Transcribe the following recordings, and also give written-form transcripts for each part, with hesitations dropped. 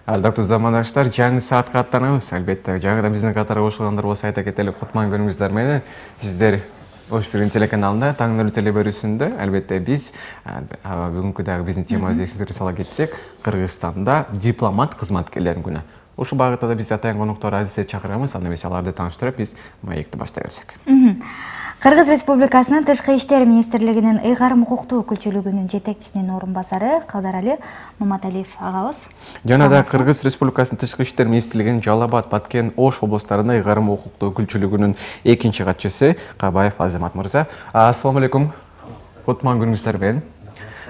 Ардактуу замандаштар, жаңы саатка аттанабыз. Албетте, жаңыдан биздин катарга кошулгандар болсо айта кетелик, кутман күнүңүздөр менен. Сиздер Ош Бирин телеканалында таң нөл телебөрүсүндө албетте биз бүгүнкү дагы биздин темабызды эсиңизге сала кетсек, Кыргызстанда дипломат кызматкерлердин күнү. Ушул багытта да биз атайын коноктор азиздерди чакырабыз. Аны эмес аларды тааныштырып, биз маекти баштай берсек. Кыргыз Республикасынын Тышкы иштер министрлигинин ыйгарым укуктуу өкүлчүлүгүнүн жетекчисинин орун басары Калдарали Маматалиев агабыз. Жана да Кыргыз Республикасынын Тышкы иштер министрлигинин Жалал Абад, Баткен, Ош облустарында ыйгарым укуктуу өкүлчүлүгүнүн экинчи катчысы Кабаев Азамат мырза. Ассаламу алейкум. Кутман күнүңүздөр менен.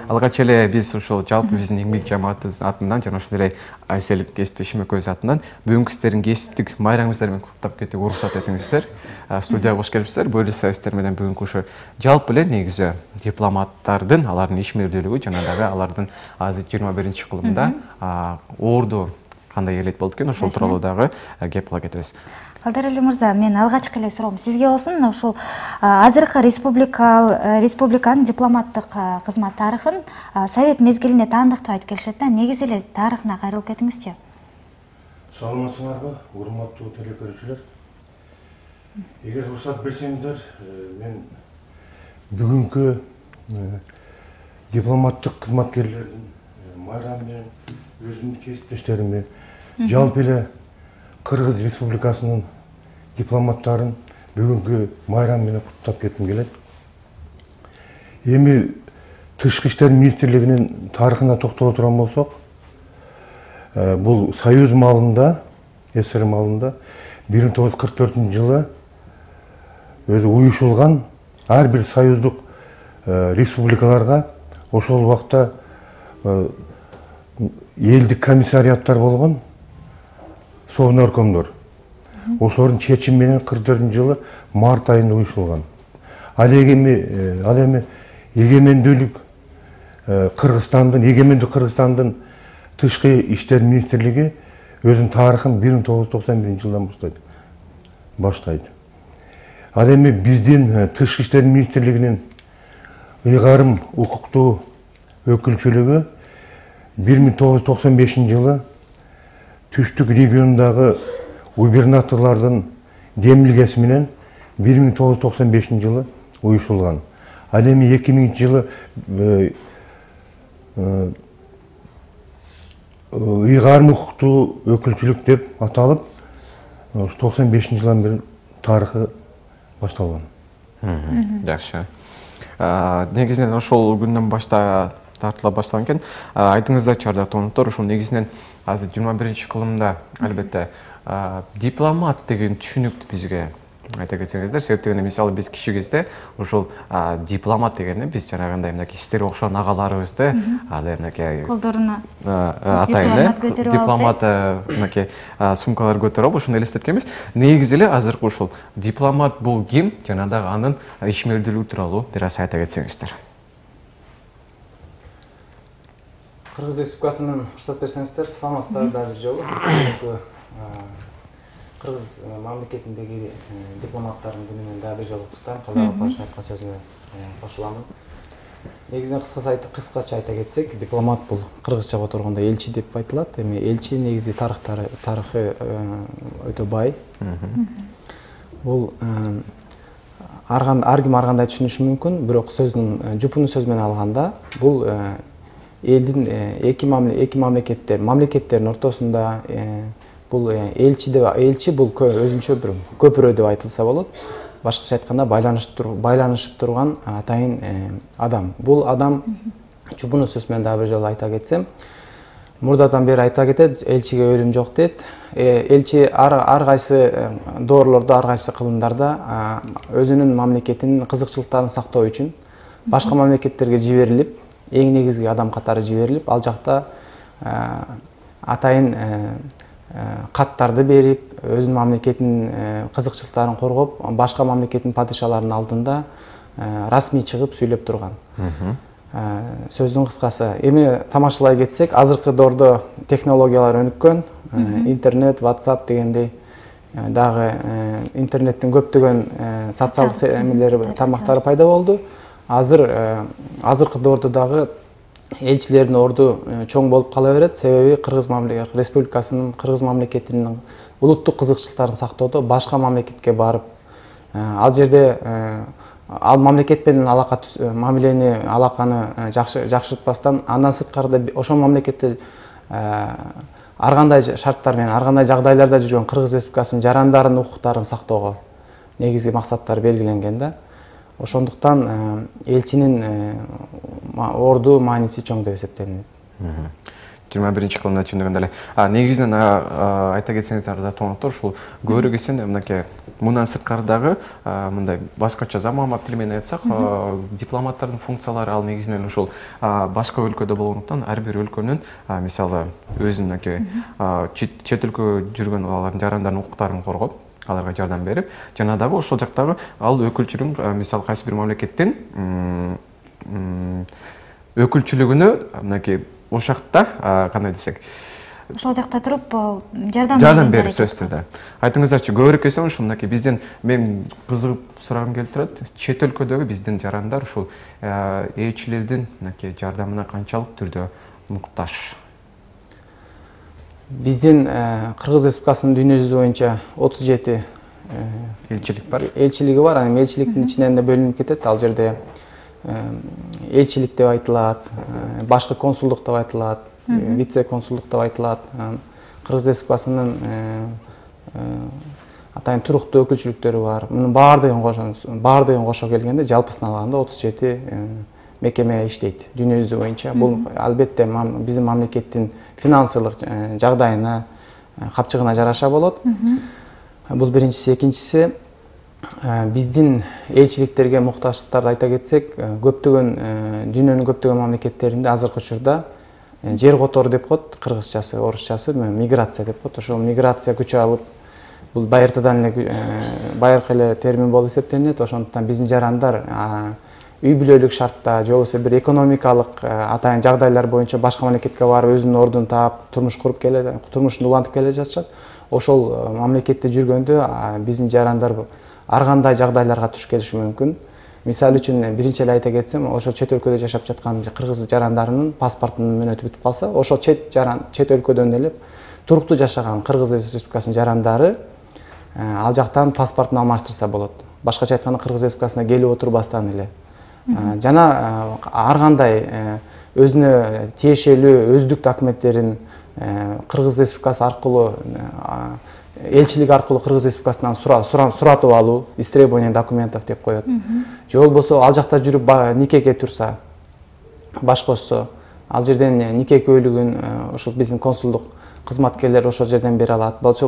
Алгач эле биз ушул жалпы биздин эмгек жамаатыбыздын атынан жана ошондой эле Айсел кесиптешим экөөбүз атынан бүгүнкү сиздердин кесиптик майрамыңыздар менен куттап кетүүгө уруксат этиңиздер. Студияга кош келипсиздер. Бөлүшсөңүздөр сиздер менен бүгүнкү ушу жалпы эле негизи дипломаттардын, алардын ишмердүүлүгү жана дагы алардын азыр 21-чи кылымда орду кандай элет болду экен, ошол тууралуу дагы кеп кыла кетебиз. Калдарали мырза, мен алгачкы эле суроом сизге болсун. Ушул азыркы республиканын дипломаттык кызмат тарыхын Совет мезгилинде таандыктап айтып келишет да. Негизи эле тарыхына кайрылып кетиңизчи. Саламатсыңарбы, урматтуу телекөрүүчүлөр. Эгер уруксат берсеңиздер, мен бүгүнкү дипломаттык кызматкерлердин майрамы менен өзүмдүн кесиптештериме жалпы эле Кыргыз Республикасынын дипломаттарын бүгүнкү майрам менен куттап кетким келет. Эми Тышкы иштер министрлигинин тарыхына токтоло турган болсок, бул Союз маалында, СССР маалында 1944-жылы өзү уюшулган ар бир союздук республикаларга ошол убакта элдик комиссариаттар болгон, совнаркомдор. Ошолордун чечими менен 44-жылы март айында уюшулган. Ал эми эгемендүүлүк Кыргызстандын Тышкы иштер министрлиги өзүнүн тарыхын 1991-жылдан баштайт. Ал эми биздин Тышкы иштер министрлигинин ыйгарым укуктуу өкүлчүлүгү 1995-жылы Түштүк регионундагы губернаторлордун демилгеси менен 1995-жылы уюшулган. Ал эми 2000-жылы ыйгарым укуктуу өкүлчүлүк деп аталып, 95-жылдан бери тарыхы башталган. Жакшы. Негизинен ошол күндөн тартыла баштаган экен. Айтыңыздарчы ардактуу коноктору, ушул негизинен азыр 21-чи кылымда албетте дипломат деген түшүнүктү бизге айта кетсеңиздер. Себеп дегенде мисалы биз кичи кезде ушул дипломат дегенде биз жанагындай мынакей сиздерге окшогон агаларыбызды мынакей колдоруна атайын дипломат мынакей сумкалар көтөрүп ошону элестеткенбиз. Негизи эле азыркы ушул дипломат бул ким жана дагы анын ишмердүүлүгү тууралуу бир аз айта кетсеңиздер. Кыргыз Республикасынын уруксат берсеңиздер, саламатсыздар дагы бир жолу. Кыргыз мамлекетиндеги дипломаттардын күнүнөн дагы бир жолу куттуктайм. Калдаралы апайдын айткан сөзүнө кошуламын. Негизинен кыскача айта кетсек, дипломат бул кыргызчага отургондо элчи деп айтылат. Эми элчи негизи тарыхы өтө бай. Бул ар ким ар кандай түшүнүшү мүмкүн, бирок сөздүн жупуну сөз менен алганда бул элдин эки мамлекеттердин ортосунда бул элчи бул өзүнчө бир көпүрө деп айтылса болот. Башкача айтканда байланышып турган атайын адам. Бул адам жупуну сөз менен дагы бир жолу айта кетсем, мурдадан бери айта кетет, элчиге өлүм жок дейт. Элчи ар кайсы доорлордо, ар кайсы кылымдарда өзүнүн мамлекетинин кызыкчылыктарын сактоо үчүн башка мамлекеттерге жиберилип, эң негизги адам катары жиберилип, ал жакта атайын каттарды берип, өзүнүн мамлекетинин кызыкчылыктарын коргоп, башка мамлекеттин падышаларынын алдында расмий чыгып сүйлөп турган. Сөздүн кыскасы. Эми тамашалай кетсек, азыркы доордо технологиялар өнүккөн, интернет, WhatsApp дегендей дагы интернеттин көптөгөн социалдык тармактары пайда болду. Азыркы доордо дагы элчилердин орду чоң болуп кала берет. Себеби Кыргыз Республикасынын, Кыргыз мамлекетинин улуттук кызыкчылыктарын сактоодо башка мамлекетке барып, ал жерде ал мамлекет менен алаканы жакшыртпастан, андан сырткарыда ошол мамлекетте ар кандай шарттар менен, ар кандай жагдайларда жүргөн Кыргыз Республикасынын жарандарынын укуктарын сактоого негизги максаттар белгиленген да. Ошондуктан элчинин орду мааниси чоң деп эсептелинет. 21 кылымда түшүндүргөндөй эле. Негизинен айта кетсеңиз да тоноктор ушул көбүрөөк эсен мынакей мындан сырткарыдагы мындай башкача заманбап тил менен айтсак, дипломаттардын функциялары ал негизинен ушул башка өлкөдө болгондуктан ар бир өлкөнүн мисалы өзүнүн мынакей чет өлкө жүргөн алардын жарандарынын укуктарын коргоп, аларга жардам берип, жана дагы ошол жактагы ал өкүлчүлүк мисалы кайсы бир мамлекеттин өкүлчүлүгүнө мынакей ошол жакта кандай десек, ошол жакта туруп жардам берип сөзсүз түрдө. Айтыңыздарчы, көбүрөөк эсен ушул мынакей биздин мен кызыгып сурагым келип турат. Чет өлкөдөгү биздин жарандар ушул элчилердин мынакей жардамына канчалык түрдө муктаж? Биздин Кыргыз Республикасынын дүйнө жүзү боюнча 37 элчилик бар. Элчилиги бар. Анан элчиликтин ичинен да бөлүнүп кетет. Ал жерде элчилик деп айтылат, башкы консулдук деп айтылат, вице консулдук деп айтылат. Кыргыз Республикасынын атайын туруктуу өкүлчүлүктөрү бар. Мунун баардыгын кошо келгенде жалпысын алганда 37 мекеме иштейт дүйнө жүзү боюнча. Бул албетте биздин мамлекеттин финансылык жагдайына, капчыгына жараша болот. Бул биринчиси. Экинчиси, биздин элчиликтерге муктаждыктарды айта кетсек, көптөгөн дүйнөнүн көптөгөн мамлекеттеринде азыркы учурда жер котору деп коет, кыргызчасы, орусчасы миграция деп коет. Ошол миграция күчү алып, бул байыртадан эле байыркы эле термин болуп эсептелинет. Ошондуктан биздин жарандар үй бүлөлүк шартта же болбосо бир экономикалык атайын жагдайлар боюнча башка мамлекетке барып өзүнүн ордун таап, турмуш куруп турмушун улантып келе жатышат. Ошол мамлекетте жүргөндө биздин жарандар ар кандай жагдайларга туш келиши мүмкүн. Мисалы үчүн биринчи эле айта кетсем, ошол чет өлкөдө жашап жаткан кыргыз жарандарынын паспортунун мөөнөтү бүтүп калса, ошол чет өлкөдөн эле туруктуу жашаган Кыргыз Республикасынын жарандары ал жактан паспортун алмаштырса болот. Башкача айтканда Кыргыз Республикасына келип отурбастан эле. Жана ар кандай өзүнө тиешелүү өздүк документтерин Кыргыз Республикасы аркылуу элчилик аркылуу Кыргыз Республикасынан суратып алуу, истребование документов деп коет. Же болбосо ал жакта жүрүп никеге турса, баш кошсо, ал жерден нике куәлүгүн ошол биздин консулдук кызматкерлер ошол жерден бере алат. Болчу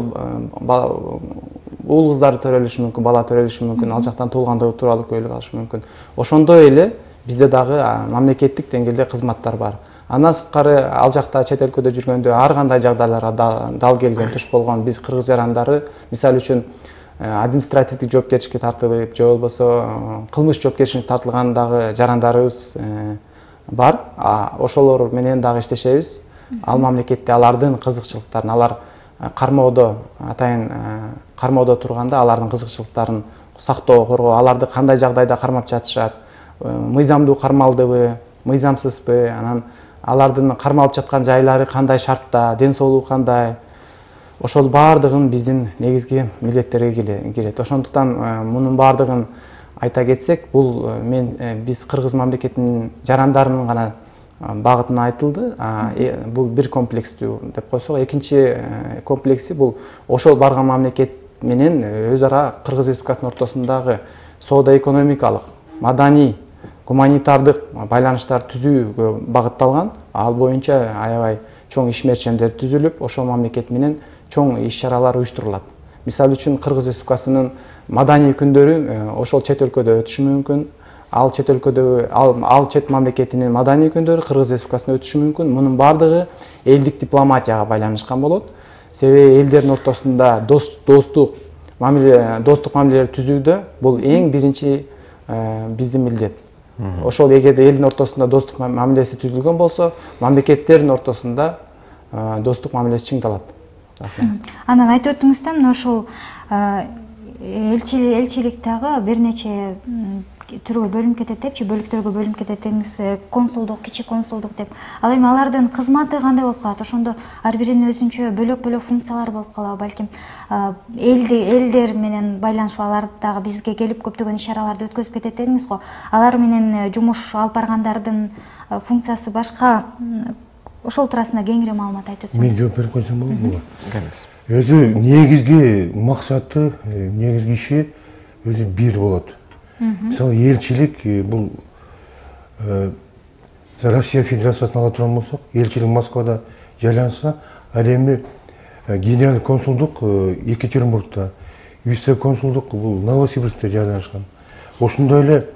уул кыздары төрөлүшү мүмкүн, бала төрөлүшү мүмкүн, ал жактан туулгандыгы тууралуу куәлүк алышы мүмкүн. Ошондой эле бизде дагы мамлекеттик деңгээлде кызматтар бар. Андан сырткары ал жакта чет өлкөдө жүргөндө ар кандай жагдайларга дал келген, туш болгон биз кыргыз жарандары, мисалы үчүн административдик жоопкерчиликке тартылып, же болбосо кылмыш жоопкерчиликке тартылган дагы жарандарыбыз бар. Ошолор менен дагы иштешебиз. Ал мамлекетте алардын кызыкчылыктарын, алар кармоодо, атайын кармоодо турганда алардын кызыкчылыктарын сактоо, коргоо, аларды кандай жагдайда кармап жатышат, мыйзамдуу кармалдыбы, мыйзамсызбы, анан алардын кармалып жаткан жайлары кандай шартта, ден соолугу кандай, ошол баардыгын биздин негизги милдеттерге кирет. Ошондуктан мунун баардыгын айта кетсек, бул биз Кыргыз мамлекетинин жарандарынын гана багытына айтылды. Бул бир комплекстүү деп койсок, экинчи комплекси бул ошол барган мамлекет менен өз ара Кыргыз Республикасынын ортосундагы соода экономикалык, маданий, гуманитардык байланыштар түзүүгө багытталган. Ал боюнча аябай чоң ишмерчемдер түзүлүп, ошол мамлекет менен чоң иш-чаралар уюштурулат. Мисалы үчүн Кыргыз Республикасынын маданий күндөрү ошол чет өлкөдө өтүшү мүмкүн. Ал чет өлкөдө ал чет мамлекетинин маданий күндөрү Кыргыз Республикасына өтүшү мүмкүн. Мунун баардыгы элдик дипломатияга байланышкан болот. Себеби элдердин ортосунда достук мамилелер түзүүдө бул эң биринчи биздин милдет. Ошол эгерде элдин ортосунда достук мамилеси түзүлгөн болсо, мамлекеттердин ортосунда достук мамилеси чыңдалат. Анан айтып өттүңүз да, ошол элчиликтагы бир нече түргө бөлүнүп кетет депчи, бөлүктөргө бөлүнүп кетет деңиз, консулдук, кичи консулдук деп. Ал эми алардын кызматы кандай болуп калат? Ошондо ар биринин өзүнчө бөлөк функциялары болуп калабы, балким элдер менен байланышып, алар дагы бизге келип көптөгөн иш-чараларды өткөзүп кетет дедиңиз го. Алар менен жумуш алып баргандардын функциясы башка, ошол туурасында кеңири маалымат айтып өтсөңүз. Мен жооп берип койсом болобу буга? Келиңиз. Өзү негизги максаты, негизги иши өзү бир болот. Мисалы, элчилик бул Россия Федерациясына ала турган болсок, элчилик Москвада жайланса, ал эми генералдык консулдук Екатеринбургда, вице консулдук бул Новосибирскте жайланышкан. Ошондой эле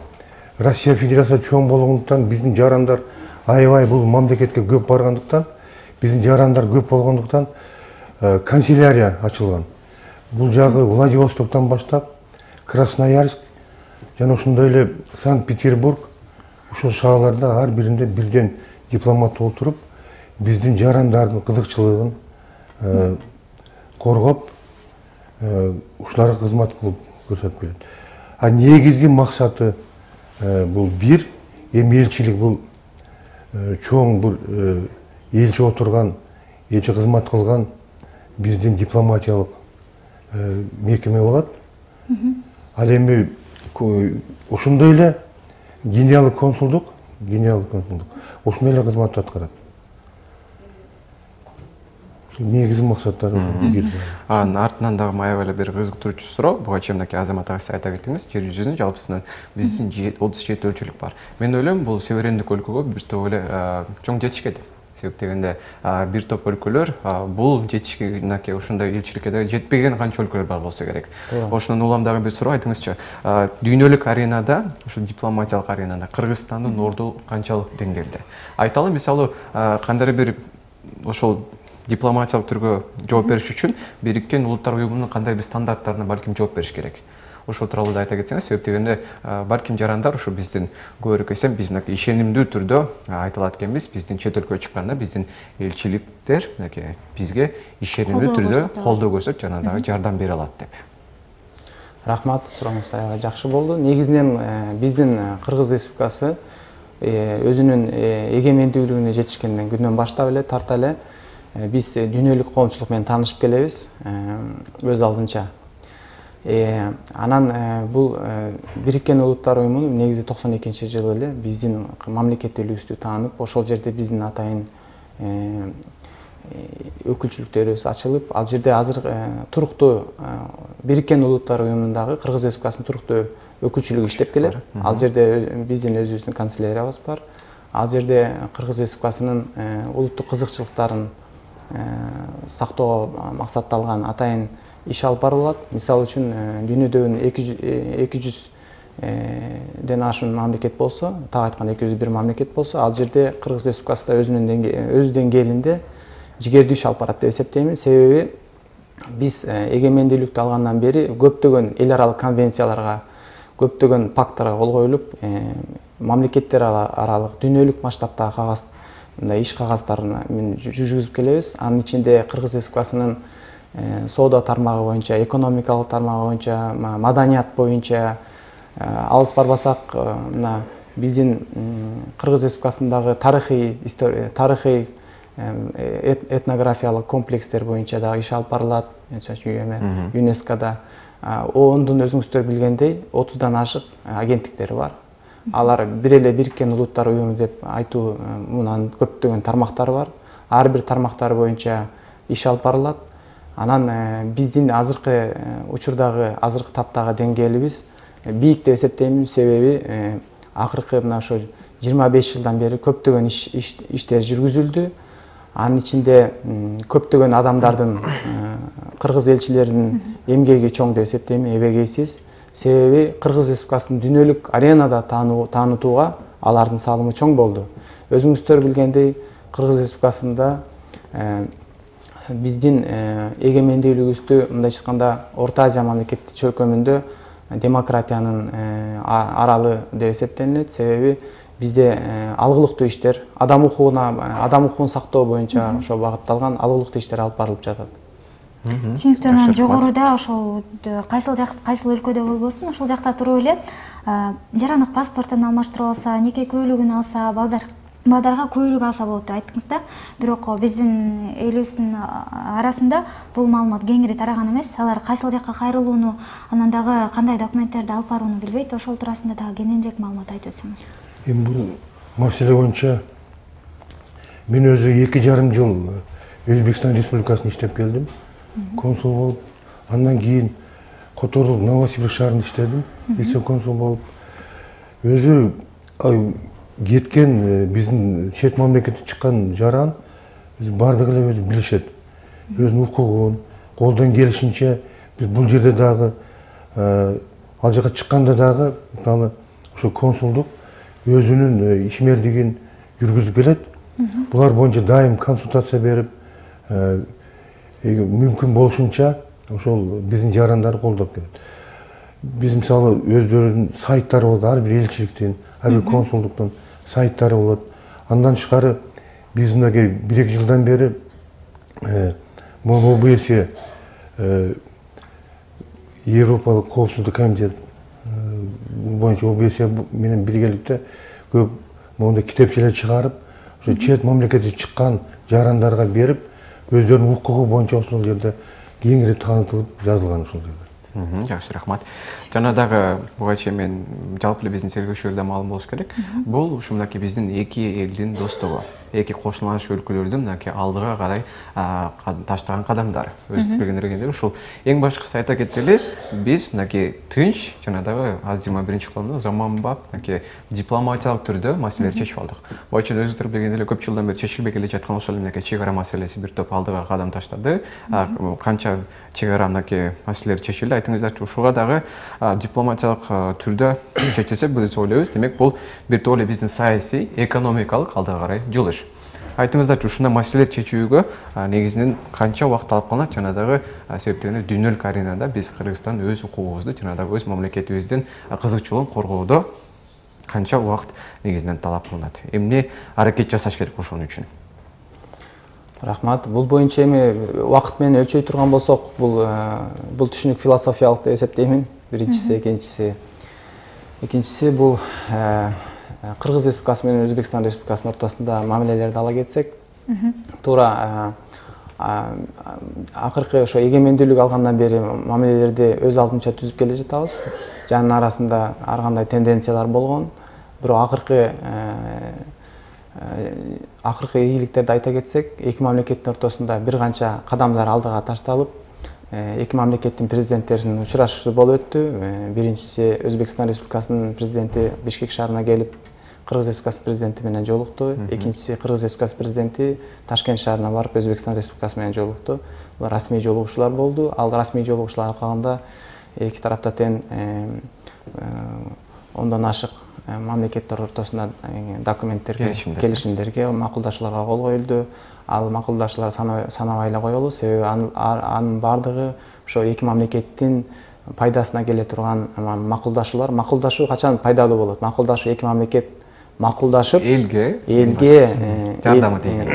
Россия Федерациясы чоң болгондуктан, биздин жарандар аябай бул мамлекетке көп баргандыктан, биздин жарандар көп болгондуктан канцелярия ачылган. Бул жагы Владивостоктон баштап Красноярск жана ошондой эле Санкт-Петербург, ушул шаарларда ар биринде бирден дипломат отуруп, биздин жарандардын кызыкчылыгын коргоп, ушуларга кызмат кылып көрсөтүп келет. А негизги максаты бул бир, эми элчилик бул чоң бир элчи отурган, элчи кызмат кылган биздин дипломатиялык мекеме болот. Ал эми ошондой эле генералдык консулдук ошондой эле кызматты аткарат. Негизги максаттары бир. Артынан дагы аябай эле бир кызыктыруучу суроо. Буга чейин мынакей Азамат ага сиз айта кеттиңиз, жер жүзүнүн жалпысынан биздин 37 өлчөлүк бар. Мен ойлойм, бул суверендик өлкөгө бир топ эле чоң жетишкен. Себеп дегенде бир топ өлкөлөр бул жетишке мынакей ушундай элчиликке да жетпеген канча өлкөлөр бар болсо керек. Ошондон улам дагы бир суроо айтыңызчы. Дүйнөлүк аренада, ушу дипломатиялык аренада Кыргызстандын орду канчалык деңгээлде? Айталы, мисалы, кандайдыр бир ошол дипломатиялык түргө жооп бериш үчүн Бириккен Улуттар Уюмунун кандай бир стандарттарына балким жооп бериш керек. Ошол тууралуу да айта кетсеңиз, себеп дегенде балким жарандар ушу биздин көбүрөөк эсен биз мынакей ишенимдүү түрдө айтылат экенбиз, биздин чет өлкөгө чыкканда биздин элчиликтер мынакей бизге ишенимдүү түрдө колдоо көрсөтүп, жана дагы жардам бере алат деп. Рахмат, сурооңуз аябай жакшы болду. Негизинен биздин Кыргыз Республикасы өзүнүн эгемендүүлүгүнө жетишкенден күндөн баштап эле тарта эле биз дүйнөлүк коомчулук менен таанышып келебиз өз алдынча. Анан бул Бириккен Улуттар Уюму негизи 92-жылы эле биздин мамлекеттүүлүгүбүздү таанып, ошол жерде биздин атайын өкүлчүлүктөрүбүз ачылып, ал жерде азыр туруктуу Бириккен Улуттар Уюмундагы Кыргыз Республикасынын туруктуу өкүлчүлүгү иштеп келет. Ал жерде биздин өзүбүздүн канцеляриябыз бар. Ал жерде Кыргыз Республикасынын улуттук кызыкчылыктарын сактоого максатталган атайын иш алып барылат. Мисалы үчүн дүйнөдө 200ден ашуун мамлекет болсо, так айтканда 201 мамлекет болсо, ал жерде Кыргыз Республикасы да өз деңгээлинде жигердүү иш алып барат деп эсептеймин. Себеби биз эгемендүүлүктү алгандан бери көптөгөн эл аралык конвенцияларга, көптөгөн пакттарга кол коюлуп, мамлекеттер аралык дүйнөлүк масштабтагы кагаз, мындай иш кагаздарын жүргүзүп келебиз. Анын ичинде Кыргыз Республикасынын соода тармагы боюнча, экономикалык тармагы боюнча, маданият боюнча, алыс барбасак, мына биздин Кыргыз Республикасындагы тарыхый этнографиялык комплекстер боюнча да иш алып барылат. Мисалы, ЮНЕСКОда ООНдун өзүңүздөр билгендей 30дан ашык агенттиктери бар. Алар бир эле Бириккен Улуттар Уюму деп айтуу мунан көптөгөн тармактары бар. Ар бир тармактары боюнча иш алып барылат. Анан биздин азыркы учурдагы, азыркы таптагы деңгээлибиз бийик деп эсептейм. Себеби акыркы мына ошо 25 жылдан бери көптөгөн иштер жүргүзүлдү. Анын ичинде көптөгөн адамдардын, кыргыз элчилеринин эмгеги чоң деп эсептейм, эбегейсиз. Себеби Кыргыз Республикасынын дүйнөлүк аренада таанытууга алардын салымы чоң болду. Өзүңүздөр билгендей, Кыргыз Республикасында биздин эгемендүүлүгүбүздү мындайча айтканда Орто Азия мамлекеттик чөлкөмүндө демократиянын аралы деп эсептелинет. Себеби бизде алгылыктуу иштер, адам укугун сактоо боюнча ошо багытталган алгылыктуу иштер алып барылып жатат. Түшүнүктүү. Анан жогоруда ошол кайсыл өлкөдө болбосун ошол жакта туруп эле жарандык паспортун алмаштырып алса, неке куәлигин алса, балдарга куәлик алса болот деп айттыңыз да. Бирок биздин элибиздин арасында бул маалымат кеңири тараган эмес. Алар кайсыл жакка кайрылууну, анан дагы кандай документтерди алып барууну билбейт. Ошол туурасында дагы кененирээк маалымат айтып өтсөңүз. Эми бул маселе боюнча мен өзү 2,5 жыл Өзбекстан Республикасында иштеп келдим. Консул болуп, андан кийин Котордук Новосибирск шаарында иштедим, вице консул болуп. Өзү кеткен биздин чет мамлекетте чыккан жаран бардыгы эле өзү билишет. Өзүнүн укугун колдон келишинче биз бул жерде дагы ал жака чыкканда дагы мисалы ошо консулдук өзүнүн ишмердигин жүргүзүп келет. Булар боюнча дайым консультация берип, мүмкүн болушунча ошол биздин жарандарды колдоп келет. Биз мисалы өздөрүнүн сайттары болот, ар бир элчиликтин, ар бир консулдуктун сайттары болот. Андан тышкары биз мынакей 1-2 жылдан бери ОБСЕ Европалык коопсуздук комитет боюнча ОБСЕ менен биргеликте көп мондай китепчелер чыгарып, ошо чет мамлекетте чыккан жарандарга берип, өздөрүнүн укугу боюнча ошол жерде кеңири таанытылып жазылган ошол жерде. Жакшы, рахмат. Жана дагы буга чейин мен жалпы эле биздин сервиштерде маалым болуш керек. Бул ушундай биздин эки элдин достугу, эки кошулануш өлкөлөрдүн мынакей алдыга карай таштаган кадамдары. Өзүңүз билгендей ушул эң башкысы айта кетели, биз мынакей тынч жана дагы азыр 21-кылымда заманбап мынакей дипломатиялык түрдө маселелерди чечип алдык. Буга чейин өзүңүздөр билгендей эле көп жылдан бери чечилбей келе жаткан ошол мынакей чек ара маселеси бир топ алдыга кадам таштады. Канча чек ара мынакей маселелер чечилди. Айтыңыздарчы, ушуга дагы дипломатиялык түрдө чечилсе биз ойлойбуз. Демек, бул бир топ эле биздин саясий, экономикалык алдыга карай жылыш. Айтыңыздарчы, ушундай маселелер чечүүгө негизинен канча убакыт алып калат жана дагы себептери дүйнөлүк аренада биз Кыргызстан өз укугубузду жана дагы өз мамлекетибиздин кызыкчылыгын коргоодо канча убакыт негизинен талап кылынат? Эмне аракет жасаш керек ошон үчүн? Рахмат. Бул боюнча эми убакыт менен өлчөй турган болсок, бул түшүнүк философиялык деп эсептеймин. Биринчиси, экинчиси бул Кыргыз Республикасы менен Өзбекстан Республикасынын ортосунда мамилелерди ала кетсек, туура акыркы ошо эгемендүүлүк алгандан бери мамилелерди өз алдынча түзүп келе жатабыз. Жанын арасында ар кандай тенденциялар болгон. Бирок акыркы ийгиликтерди айта кетсек, эки мамлекеттин ортосунда бир канча кадамдар алдыга ташталып, эки мамлекеттин президенттеринин учурашуусу болуп өттү. Биринчиси Өзбекстан Республикасынын президенти Бишкек шаарына келип, Кыргыз Республикасынын президенти менен жолукту. Экинчиси Кыргыз Республикасынын президенти Ташкент шаарына барып, Өзбекстан Республикасы менен жолукту. Булар расмий жолугушуулар болду. Ал расмий жолугушуулар аркалыгында эки тарапта тең 10дон ашык мамлекеттер ортосунда документтерге, келишимдерге, макулдашууларга кол коюлду. Ал макулдашуулар санабай эле коелу, себеби анын бардыгы ошо эки мамлекеттин пайдасына келе турган макулдашуулар. Макулдашуу качан пайдалуу болот? Макулдашуу эки мамлекет макулдашып, элге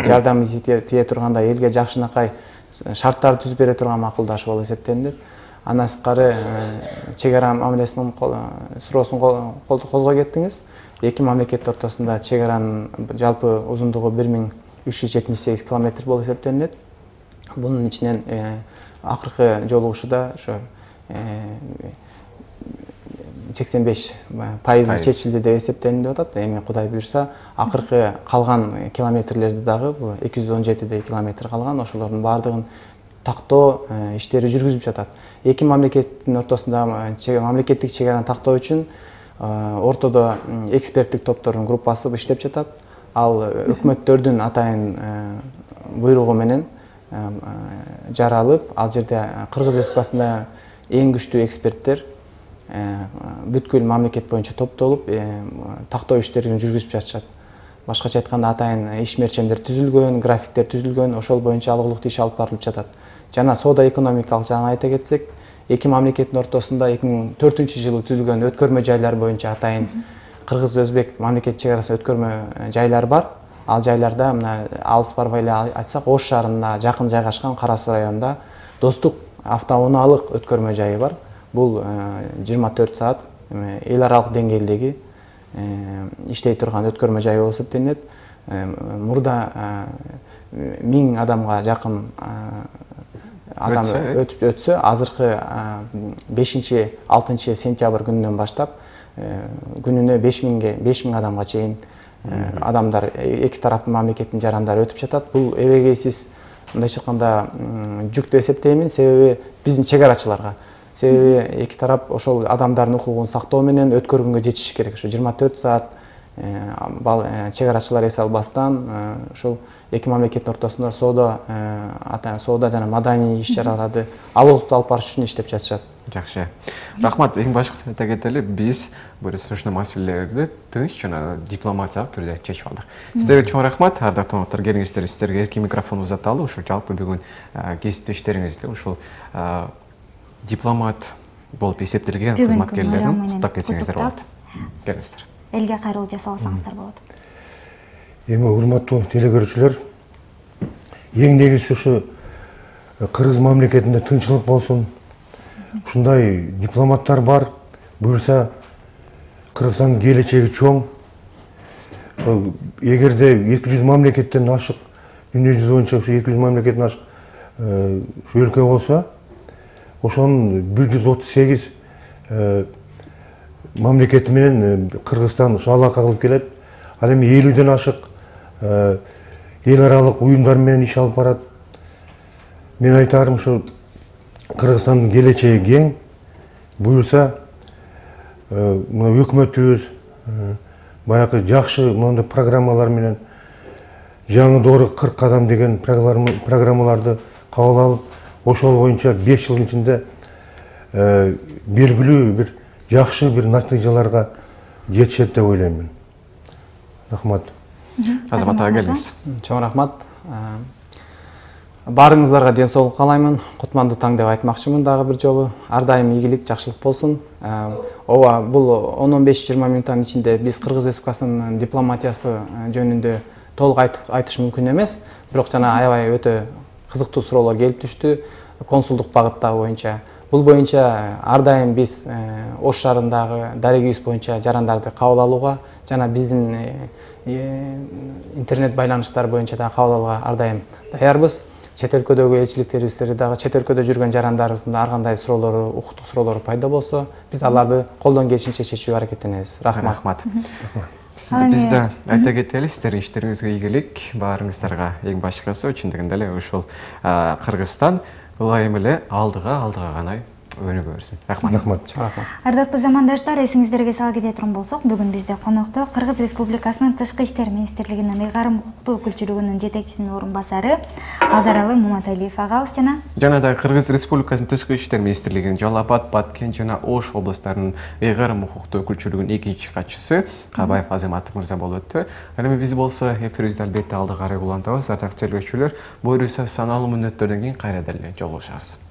жардамы тие турганда, элге жакшынакай шарттар түзүп бере турган макулдашуу болуп эсептелинет. Андан сырткары чек ара мамилесинин суроосун козгой кеттиңиз. Эки мамлекет ортосунда чек аранын жалпы узундугу 1378 километр болуп эсептелинет. Бунун ичинен акыркы жолугушууда ошо 85% чечилди деп эсептелинип атат. Эми Кудай буйрса, акыркы калган километрлерди дагы бул 217 километр калган, ошолордун баардыгын тактоо иштери жүргүзүп жатат. Эки мамлекеттин ортосунда мамлекеттик чек араны тактоо үчүн ортодо эксперттик топтордун группасы иштеп жатат. Ал өкмөттөрдүн атайын буйругу менен жаралып, ал жерде Кыргыз Республикасында эң күчтүү эксперттер бүткүл мамлекет боюнча топтолуп, тактоо иштерин жүргүзүп жатышат. Башкача айтканда, атайын ишмерчемдер түзүлгөн, графиктер түзүлгөн, ошол боюнча алгылыктуу иш алып барылып жатат. Жана соода экономикалык жагын айта кетсек, эки мамлекеттин ортосунда 2004-жылы түзүлгөн өткөрмө жайлар боюнча атайын Кыргыз-Өзбек мамлекет чек арасы өткөрмө жайлар бар. Ал жайларда мына алыс барбай эле айтсак, Ош шаарына жакын жайгашкан Кара Суу районунда достук автоунаалык өткөрмө жайы бар. Бул 24 саат эл аралык деңгээлдеги иштей турган өткөрмө жайы болуп эсептелинет. Мурда 1000 адамга жакын адам өтсө, азыркы 5-6 сентябрь күнүнөн баштап күнүнө 5000 адамга чейин адамдар эки тараптын мамлекеттин жарандары өтүп жатат. Бул эбегейсиз мындайча айтканда жүк деп эсептеймин, себеби биздин чек арачыларга. Себеби эки тарап ошол адамдардын укугун сактоо менен өткөргөнгө жетишиш керек. Ошо 24 саат чек арачылар эс албастан ошол эки мамлекеттин ортосунда соода жана маданий иш-чараларды алып барыш үчүн иштеп жатышат. Жакшы. Рахмат. Эң башкысы айта кетели, биз бул ушундай маселелерди тыныч жана дипломатиялык түрдө чечип алдык. Сиздерге чоң рахмат. Ардактуу коңуттар, келиңиздер, сиздерге эркин микрофон узаталы. Ушул жалпы бүгүн кесиптештериңизди ушул дипломат болуп эсептелген кызматкерлерин куттап кетсеңиздер болот. Келиңиздер. Элге кайрылуу жасалсаңыздар болот. Эми урматтуу телекөрүүчүлөр, эң негизгisi ушу Кыргыз мамлекетинде тынччылык болсун. Ушундай дипломаттар бар. Буюрса Кыргызстандын келечеги чоң. Эгерде 200 мамлекеттен ашык, дүйнө жүзү боюнча 200 мамлекеттен ашык өлкө болсо, ошонун 138 мамлекети менен Кыргызстан алака кылып келет. Ал эми 50ден ашык эл аралык уюмдар менен иш алып барат. Мен айтарым, ушу Кыргызстандын келечеги кең. Буюрса өкмөтүбүз баягы жакшы моундай программалар менен жаңы доору 40 кадам деген программаларды кабыл алып, ошол боюнча 5 жылдын ичинде белгилүү бир жакшы бир натыйжаларга жетишет деп ойлойм. Рахмат. Азамат ага, келиңиз. Чоң рахмат. Баарыңыздарга ден соолук каалаймын. Кутмандуу таң деп айтмакчымын дагы бир жолу. Ар дайым ийгилик, жакшылык болсун. Ооба, бул 10-15-20 мүнөттүн ичинде биз Кыргыз Республикасынын дипломатиясы жөнүндө толук айтыш мүмкүн эмес. Бирок жана аябай өтө кызыктуу суроолор келип түштү. Консулдук багытта боюнча. Бул боюнча ар дайым биз Ош шаарындагы дарегибиз боюнча жарандарды кабыл алууга жана биздин интернет байланыштар боюнча да кабыл алууга ар дайым даярбыз. Чет өлкөдөгү элчиликтерибизде дагы чет өлкөдө жүргөн жарандарыбыздын ар кандай суроолору, укуктук суроолору пайда болсо, биз аларды колдон келишинче чечүүгө аракеттенебиз. Рахмат. Бизде айта кетели, сиздердин иштериңизге ийгилик, баарыңыздарга эң башкысы чындыгында эле ушул Кыргызстан ылайым эле алдыга гана өнүгө берсин. Рахмат. Ардактуу замандаштар, эсиңиздерге сала кете турган болсок, бүгүн бизде конокто Кыргыз Республикасынын Тышкы иштер министрлигинин ыйгарым укуктуу өкүлчүлүгүнүн жетекчисинин орун басары Алдаралы Муматалиев агабыз жана да Кыргыз Республикасынын Тышкы иштер министрлигинин Жалал Абад, Баткен жана Ош областарынын ыйгарым укуктуу өкүлчүлүгүнүн экинчи катчысы Кабаев Азамат мырза болуп өттү. Эми биз болсо эфирибизди албетте алдыга карай улантабыз. Ардактуу телекөрүүчүлөр, буюрса саналуу мүнөттөрдөн кийин кайра деле жолугушабыз.